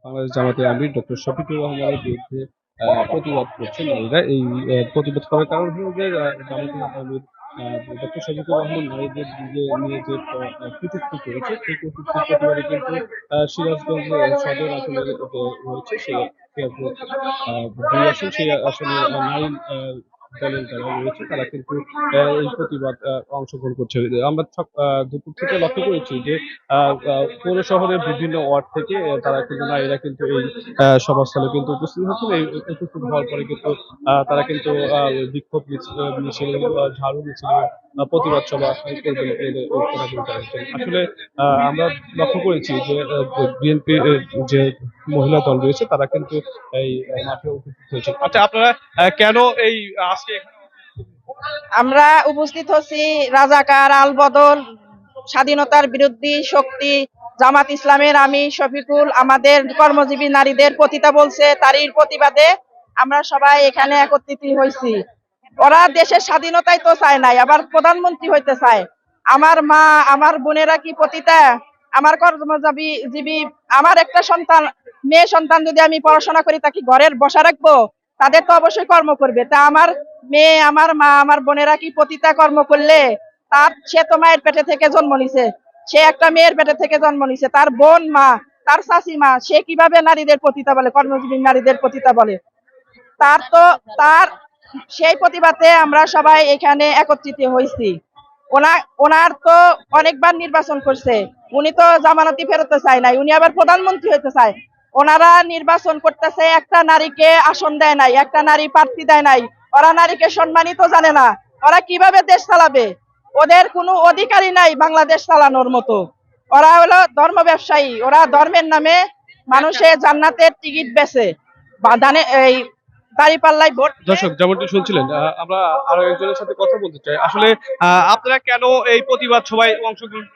বাংলাদেশ জামাতে আমির ডক্টর শফিকুর রহমানের বিরুদ্ধে প্রতিবাদ করছে নারীরা। এই প্রতিবাদ করার কারণ হলো যে জামাতে আমির ডক্টর শফিকুর রহমান নারীদের নিয়ে যে কটূক্তি করেছে, সেই কটূক্তির প্রতিবাদে কিন্তু সিরাজগঞ্জ সদর আসনে রয়েছে দুই আসন, সেই আসনে নারী দলের যারা রয়েছে তারা কিন্তু এই প্রতিবাদ অংশগ্রহণ করছে। আমরা দুপুর থেকে লক্ষ্য করেছি যে পৌর শহরের বিভিন্ন ওয়ার্ড থেকে তারা কিন্তু নারীরা কিন্তু এই সভাস্থলে কিন্তু উপস্থিত হচ্ছেন। এই উপস্থিত হওয়ার পরে কিন্তু তারা কিন্তু বিক্ষোভ মিছিল, ঝাড়ু মিছিল, প্রতিবাদ সভা করবেন বলে তারা কিন্তু জানিয়েছেন। আসলে আমরা লক্ষ্য করেছি যে বিএনপি যে মহিলা দল রয়েছে তারা কিন্তু এই মাঠে উপস্থিত হয়েছে। আচ্ছা, আপনারা কেন এই আজকে আমরা উপস্থিত হচ্ছি রাজাকার আল বদল স্বাধীনতার বিরোধী শক্তি জামাত ইসলামের আমি শফিকুল আমাদের কর্মজীবী নারীদের পতিতা বলছে, তারই প্রতিবাদে আমরা সবাই এখানে একত্রিত হয়েছি। ওরা দেশের স্বাধীনতাই তো চায় নাই, আবার প্রধানমন্ত্রী হইতে চায়। আমার মা আমার বোনেরা কি পতিতা? আমার কর্মজীবী আমার একটা সন্তান, মেয়ে সন্তান যদি আমি পড়াশোনা করি তাকে ঘরের বসা রাখবো? তাদের তো অবশ্যই কর্ম করবে। তা আমার মেয়ে আমার মা আমার বোনেরা কি পতিতা কর্ম করলে? সে তো মায়ের পেটে থেকে জন্ম নিছে, সে একটা মেয়ের পেটে থেকে জন্ম নিছে, তার বোন মা, তার শাশি মা, সে কিভাবে নারীদের পতিতা বলে, কর্মজীবী নারীদের পতিতা বলে? তার সেই প্রতিবাদে আমরা সবাই এখানে একত্রিত হয়েছি। ওনার তো অনেকবার নির্বাচন করছে, উনি তো জামানতি ফেরতে চায় নাই, উনি আবার প্রধানমন্ত্রী হইতে চায়। ওনারা নির্বাচন করতেছে, একটা নারীকে আসন দেয় নাই, একটা নারী প্রার্থী দেয় নাই। ওরা নারীকে সম্মানিত জানে না, ওরা কিভাবে দেশ চালাবে? ওদের কোনো অধিকারই নাই বাংলাদেশ চালানোর মতো। ওরা হলো ধর্ম ব্যবসায়ী, ওরা ধর্মের নামে মানুষের জান্নাতের টিকিট বেচে বাদানে এই দাঁড়িপাল্লায় ভোট। দর্শক যেমনটি শুনছিলেন, আমরা আরো একজনের সাথে কথা বলতে চাই। আসলে আপনারা কেন এই প্রতিবাদ সভায় অংশগ্রহণ?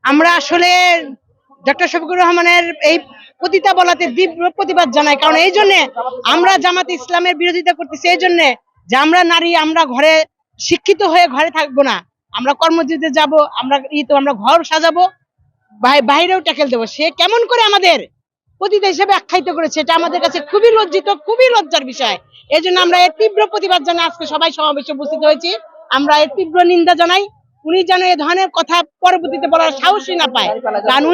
আমরা আসলে ডক্টর শফিকুর রহমানের এই পতিতা বলাতে তীব্র প্রতিবাদ জানাই। কারণ এই জন্য আমরা জামাত ইসলামের বিরোধিতা করতেছি, এই জন্য যে আমরা নারী, আমরা ঘরে শিক্ষিত হয়ে ঘরে থাকবো না, আমরা কর্মজীবীতে যাব, আমরা ঘর সাজাবো, বাইরেও ট্যাকেল দেবো। সে কেমন করে আমাদের পতিতা হিসেবে আখ্যায়িত করেছে, এটা আমাদের কাছে খুবই লজ্জিত, খুবই লজ্জার বিষয়। এই জন্য আমরা এর তীব্র প্রতিবাদ জানাই আজকে সবাই সমাবেশে উপস্থিত হয়েছি। আমরা এর তীব্র নিন্দা জানাই। উনি যেন এ ধরনের কথা পরবর্তীতে বলার সাহসই না পায়। কারণ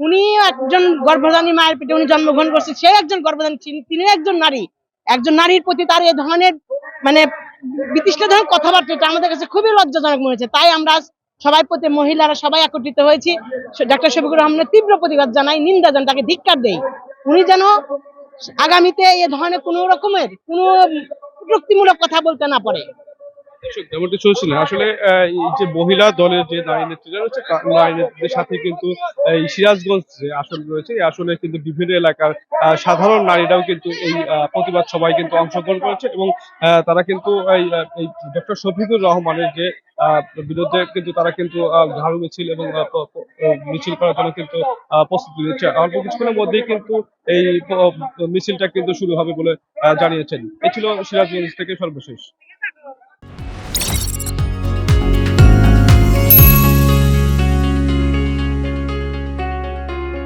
উনি একজন গর্ভধারী মায়ের পেটে উনি জন্মগ্রহণ করছে, সে একজন গর্ভধারী, তিনি একজন নারী। একজন নারীর প্রতি তার এ ধরনের মানে বিতৃষ্ণ ধরনের কথাবার্তা আমাদের কাছে খুবই লজ্জাজনক মনে হয়েছে। তাই আমরা সবাই প্রতি মহিলারা সবাই একত্রিত হয়েছি, ডক্টর শফিকুর রহমানের তীব্র প্রতিবাদ জানাই, নিন্দা জানাই, তাকে ধিক্কার দেই। উনি যেন আগামীতে এ ধরনের কোন রকমের কোন কটূক্তিমূলক কথা বলতে না পারে। যেমনটি শুনছিলেন, আসলে এই যে মহিলা দলের যে নারী নেত্রীরা রয়েছে, নারী নেত্রীদের সাথে কিন্তু এই সিরাজগঞ্জ যে আসন রয়েছে, এই আসনে কিন্তু বিভিন্ন এলাকার সাধারণ নারীরাও কিন্তু এই প্রতিবাদ সভায় কিন্তু অংশগ্রহণ করেছে এবং তারা কিন্তু এই ডক্টর শফিকুর রহমানের যে বিরুদ্ধে কিন্তু তারা কিন্তু ঝাড়ু মিছিল এবং মিছিল করার জন্য কিন্তু প্রস্তুতি নিচ্ছে। অল্প কিছুক্ষণের মধ্যেই কিন্তু এই মিছিলটা কিন্তু শুরু হবে বলে জানিয়েছেন। এই ছিল সিরাজগঞ্জ থেকে সর্বশেষ।